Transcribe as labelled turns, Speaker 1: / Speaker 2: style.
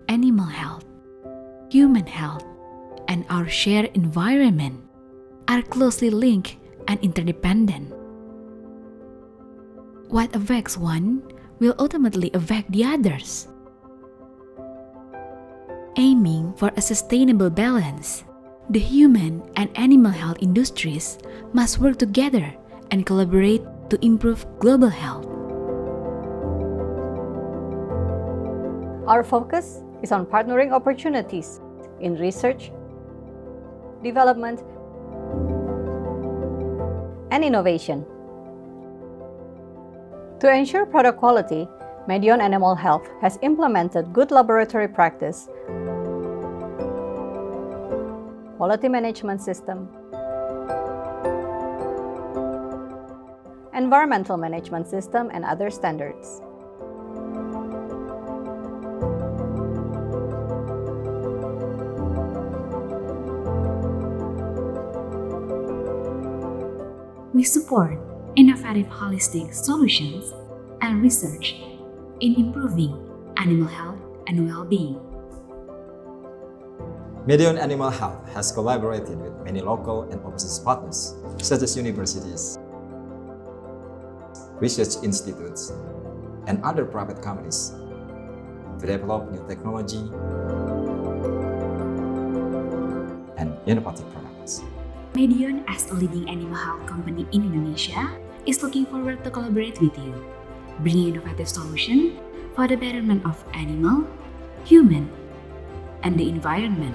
Speaker 1: animal health, human health, and our shared environment are closely linked and interdependent. What affects one will ultimately affect the others. Aiming for a sustainable balance, the human and animal health industries must work together and collaborate to improve global health.
Speaker 2: Our focus is on partnering opportunities in research, development, and innovation. To ensure product quality, Medion Animal Health has implemented good laboratory practice, quality management system, environmental management system, and other standards.
Speaker 1: We support innovative holistic solutions and research in improving animal health and well-being.
Speaker 3: Medion Animal Health has collaborated with many local and overseas partners, such as universities, research institutes, and other private companies to develop new technology and innovative products.
Speaker 1: Medion, as a leading animal health company in Indonesia, is looking forward to collaborate with you, bringing innovative solutions for the betterment of animal, human, and the environment.